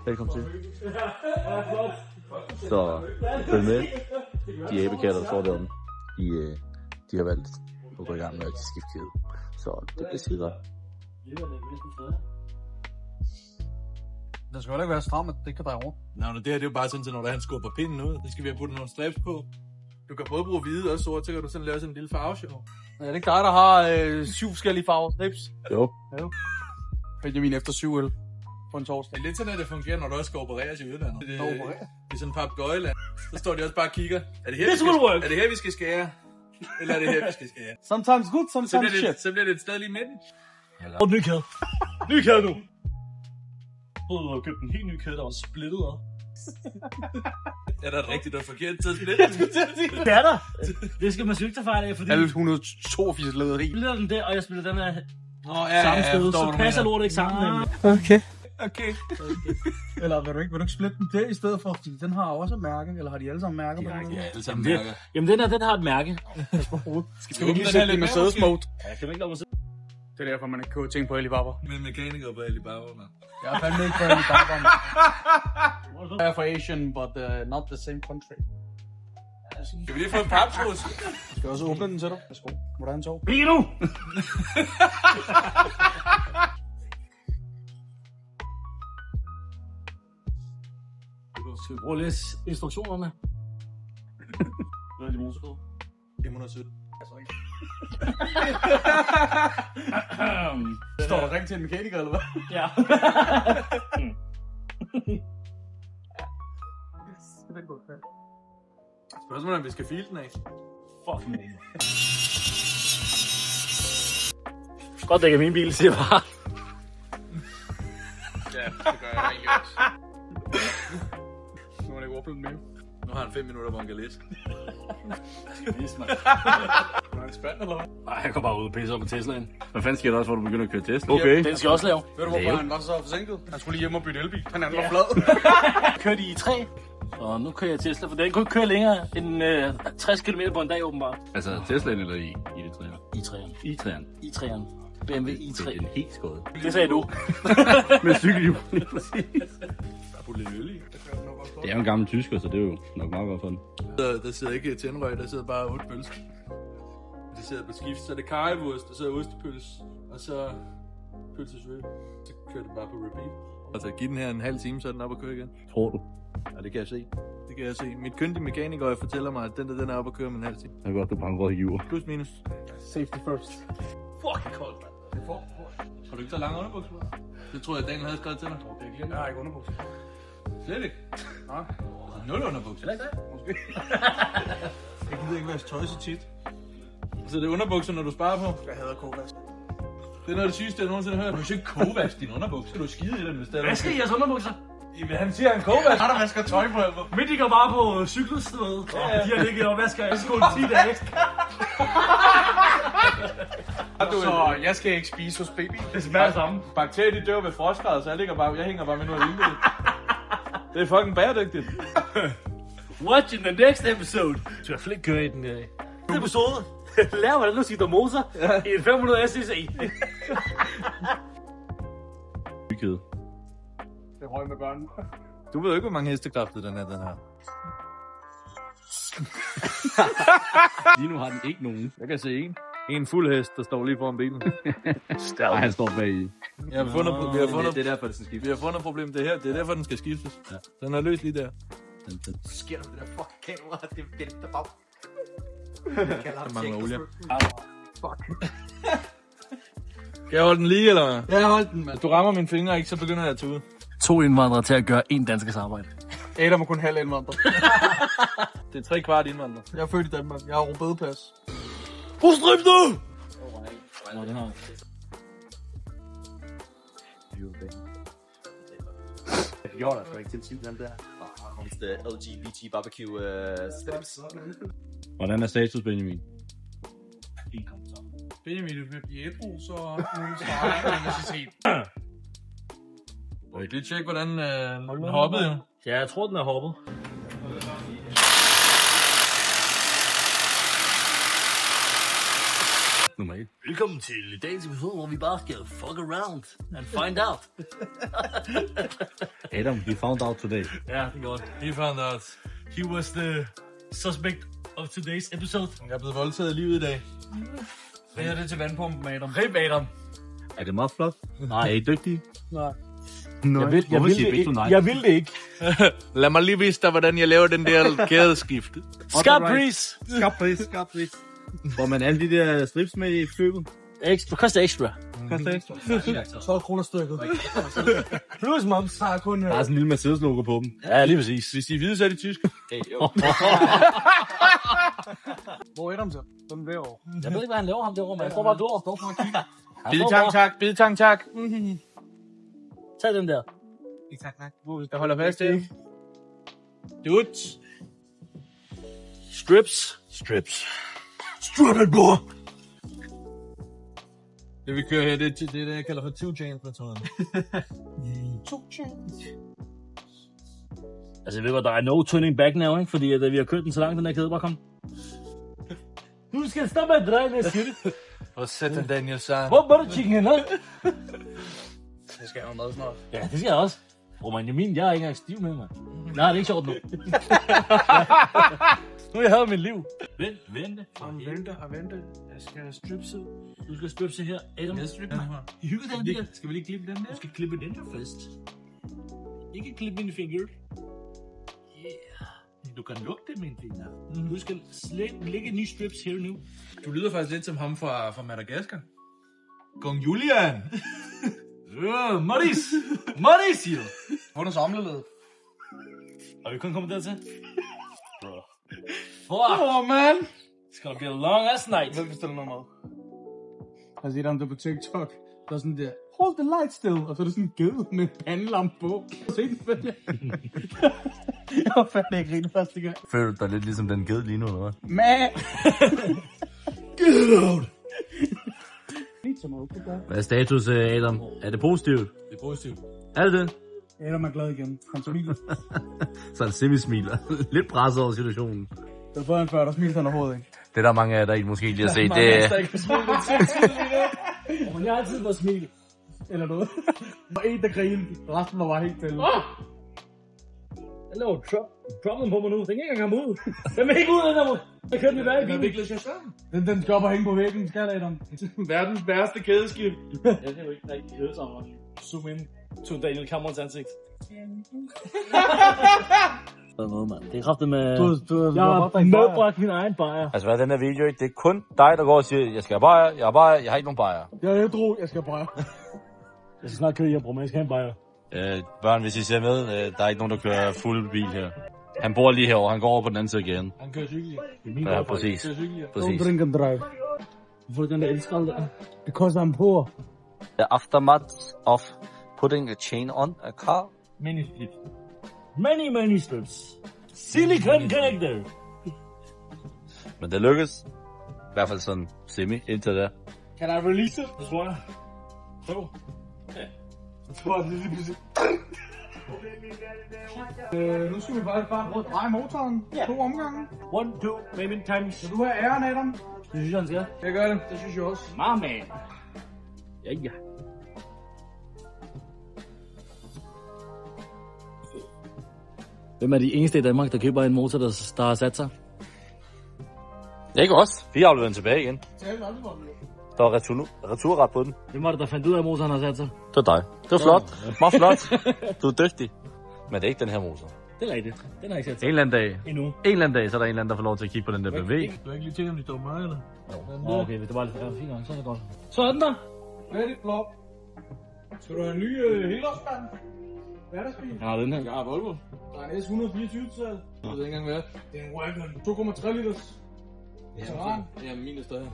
Velkommen til. Så følg med. De æbekatter, der står derom, de har valgt at gå i gang med at skifte kæde. Så det bliver skide godt. Der skal jo ikke være stram, at det kan dreje rundt. Nå, det her det er jo bare sådan, at når han skubber pinden ud, det skal vi have puttet nogle strips på. Du kan både bruge hvide og sort, så kan du sådan lave sådan en lille farveshow. Er det ikke dig, der har 7 forskellige farver strips? Jo. Benjamin efter 7 øl på en torsdag. Det er lidt sådan, at det fungerer, når du også skal opereres i udlandet. Det er sådan en papegøjeland. Så står de også bare og kigger. Er det her, vi skal skære? Eller er det her, vi skal skære? Sometimes good, sometimes shit. Så bliver det et sted lige i midten. Og ny kæde. Ny kæde nu. Jeg har købt en helt ny kæde, der var splittet op. Er der et rigtigt og forkert til at splitte? Det er der. Det skal man jo ikke tage fejl af, fordi... Alle 182 lederi. Jeg splitter den der, og jeg splitter den her Ja, samme sted, så passer lortet ikke sammen nemlig. Okay. Eller vil du ikke splitte den der i stedet for, fordi den har også mærke, eller har de alle sammen mærker på den? Ja, alle sammen mærker. Jamen den har et mærke. Skal vi lige sætte den i Mercedes mode? Ja, kan vi ikke lade mig se? Det er derfor, man ikke kan tænke på Alibaba. Med mekanikere på Alibaba, man. Jeg er fandme ikke på Alibaba, man. Jeg er for Asian, but not the same country. Skal vi lige få en papsrus? Jeg skal også åbne den til dig. Værsgo. Hvordan så? Bliv nu! Skal vi prøve at læse instruktionerne? Hvad er de motorkode? 517. Står der ring til en mekaniker, eller hvad? Ja. Spørgsmålet om vi skal file den af. Fucking man. Godt dække min bil, siger bare. Ja, det gør jeg ikke også. Nu er det ikke åbnet med. Nu har han 5 minutter på en galet. Skal vise mig. Nu er han spændt, eller hvad? Nej, jeg går bare ud og pisser op på Teslaen. Hvad fanden sker der også, hvor du begynder at køre Tesla? Okay. Den skal jeg også lave. Ved du, hvorfor han var så forsinket? Han skulle lige hjem og bytte elbil. Han var flad. Kørte i 3. Og nu kører jeg Tesla, for den kunne ikke køre længere end 60 km på en dag, åbenbart. Altså Teslaen eller i det træerne? I 3'eren. I træerne. I 3'eren. BMW i3. Det er helt skåret. Det sagde du. Med cykelhjul, lige præcis. Der er på lidt øl i. Det er jo en gammel tysker, så det er jo nok meget godt for den. Der sidder ikke tændrøg, der sidder bare 8 pølser. De sidder på skift, så er det karrevurst, og så er ostepøls, og så pølsesvøb. Så kører det bare på repeat. Altså giv den her en halv time, så er den op og køre igen. Tror du? Ja, det kan jeg se. Det kan jeg se. Mit kyndige mekaniker fortæller mig, at den er op og køre med en halv time. Det er godt, du banker hiver. Plus minus. Safety first. Fucking koldt, mand. Det får. Har du ikke så lange underbukser på? Det tror jeg, Daniel havde skrevet til dig. Jeg har ikke underbukser. Slet ikke? Nej. 0 underbukser. Måske. Jeg gider ikke vaske tøj så tit. Så det er underbukser, når du sparer på? Jeg hader kovask. Det er noget af det sygeste, jeg nogensinde har hørt. Du skal ikke kogevaske dine underbukser. Du er skide i dem, hvis det er. Hvad skal I jeres underbukser? Han siger, han kogevask. Har der vasker tøj på hjemme? Men de går bare på cykelstedet. Ja. De har ligget og vasker i skole 10 dage. Så jeg skal ikke spise hos baby. Det smager sammen. Bakterier, de dør ved frostgrader, så jeg hænger bare med noget af vinduet. Det er fucking bæredygtigt. Watch in the next episode. Så jeg flink køre i den episode. Lær hvordan du siger motor i en 500 SCC. Hygget. Det røg med børnene. Du ved jo ikke, hvor mange hestekræfter den her. Lige nu har den ikke nogen. Jeg kan se en fuld hest, der står lige foran bilen. Nej, han står bag i. Vi har fundet Det er derfor, det skal skiftes. Vi har fundet et problem. Det er derfor, den skal skiftes. Ja. Den er løs lige der. Sker der det der fucking kamera? Det vælter bare. Der mangler olie. Fuck. Kan jeg holde den lige, eller hvad? Ja, jeg holdt den, mand. Hvis du rammer mine fingre ikke, så begynder jeg at tude. 2 indvandrere til at gøre 1 danskers arbejde. Adam er kun halv indvandrer. Det er 3/4 indvandrer. Jeg er født i Danmark. Jeg har rødbedepas. Brug stryb nu! Nå, den har Jo, der er ikke til den der. It's the LGBT barbecue steps. Hvordan er status, Benjamin? Benjamin, du vil blive ædru, så svarer universitet. Jeg kan lige tjekke, hvordan den hoppede jo. Ja, jeg tror, den er hoppet. Nummer 1. Velkommen til dagens episode, hvor vi bare skal fuck around and find out. Adam, he found out today. Ja, det er godt. He found out. He was the suspect of today's episode. Jeg er blevet voldtaget i livet i dag. Det her det er til vandpumpen, Adam. Hey, Adam. Er det meget flot? Nej. Er I dygtige? Nej. Jeg vil det ikke. Lad mig lige vise dig, hvordan jeg laver den der kædeskift. Skarp pris. Skarp pris. Får man alle de der strips med i flyvet? Ekstra. Koster ekstra. Koster ekstra. 12 kroner stykket. Plus moms har kun... Der er sådan en lille Mercedes-logo på dem. Ja, lige præcis. Hvis de er hvide, så er de tyske. Hvor er Adam så? Sådan derovre. Jeg ved ikke, hvad han laver ham derovre, men jeg står bare derovre. Står for at kigge. Bidetang tak, bidetang tak. Tag den der. Jeg holder fast til. Dudes. Strips. Strip it, boy! Det vi kører her, det er det, jeg kalder for 2 chains-metoden. Altså, jeg ved godt, der er no turning back now, ikke? Fordi at, vi har kørt den så langt, den her kæde bare kom. Du skal stoppe at dreje, når jeg siger det. Og sæt den Daniel Sand. Hvor var det chicken hen, Det skal jeg have mad snart. Ja, det skal jeg også. Man, jeg er ikke engang stiv med, mand. Nej, det er ikke sjovt nu. Nu har jeg haft mit liv. Vent. Vente. Jeg skal stripse. Du skal stripse her. Adam, Jeg stripper mig. hygge den der. Skal vi lige klippe den der? Du skal klippe den der først. Ikke klippe min finger. Yeah. Du kan lugte min finger. Du skal lægge nye strips her nu. Du lyder faktisk lidt som ham fra Madagaskar. Kong Julian! Maurice, jo. Hvor er du samlet? Har vi kun kommet dertil? Man! It's gonna be a long ass night. Jeg vil bestille noget mad. Jeg har set ham der på TikTok. Der er sådan der, hold the light still. Og så er der sådan en ged med en pandelampe på. Se den følge. Jeg var fandme ikke rigtig første gang. Føler du dig lidt ligesom den ged lige nu, eller hvad? Man! Get out! Hvad er status, Adam? Er det positivt? Det er positivt. Er det det? Adam er glad igen. Han smiler. Så han semi-smiler. Lidt presset over situationen. Der får han før, der smiler han overhovedet ikke. Det er der mange af jer, der ikke måske lige har set. Der ikke kan smile Men jeg har altid været smil. eller noget. Der var en, der grinede. Resten var bare helt til. Jeg laver drummen på mig nu. Den kan ikke engang komme ud. Den vil ikke ud, den der måde. Jeg kørte den i vej i bilen. vikler sig sammen. Den skal op og hænge på væggen, skal jeg dem. Verdens værste kædeskift. Ja, det er jo ikke rigtig kæde sammen. Zoom ind til Daniel Camerons ansigt. Noget, mand. Det er kraftigt med... Jeg har medbragt min egen bajer. Altså, hvad er den her video, ikke? Det er kun dig, der går og siger, jeg skal have bajer, jeg har ikke nogen bajer. Jeg er ædru, jeg skal bare. Jeg skal snart køre hjem, bror, men jeg skal have en bajer. Børn, hvis I ser med, der er ikke nogen, der kører fuld bil her. Han bor lige herovre, han går over på den anden side igen. Han kører cykel. Ja, præcis. Don't Præcis. drink and drive. Hvorfor den der elsker der? Because I'm poor. The aftermath of putting a chain on a car. Many strips. Many strips. Silicon connector. Men det lykkes. I hvert fald sådan semi indtil der. Can I release it? Det tror jeg. Prøv. Jeg tror, det er lige pludselig. Nu skal vi faktisk bare prøve at dreje motoren. 2 omgange. 1, 2, maybe times. Skal du have æren, Adam? Det synes jeg, han skal. Jeg gør det. Det synes jeg også. My man. Ja. Hvem er de eneste i Danmark, der køber en motor, der har sat sig? Ikke os. Vi afleverer den tilbage igen. Det er aldrig for mig. Der var returret på den. Hvem var det, der fandt ud af, at motoren har sat sig? Det var dig. Det var flot. Meget flot. Du er dygtig. Men det er ikke den her motor. Det er rigtigt. Den har ikke sat sig. En eller anden dag. Endnu. En eller anden dag, så er der en eller anden, der får lov til at kigge på den der BMW. Du har ikke lige tænkt, om de står meget, eller? Okay, hvis det var lidt fint nok, så er det godt. Sådan der. Ready, flop. Skal du have en ny helårsband? Hverdagsbil? Ja, den her. Jeg har Volvo. Der er en S124-tal. Jeg ved ikke engang, hvad. Det er en Wagon. 2,3 liters. Ja, min er større.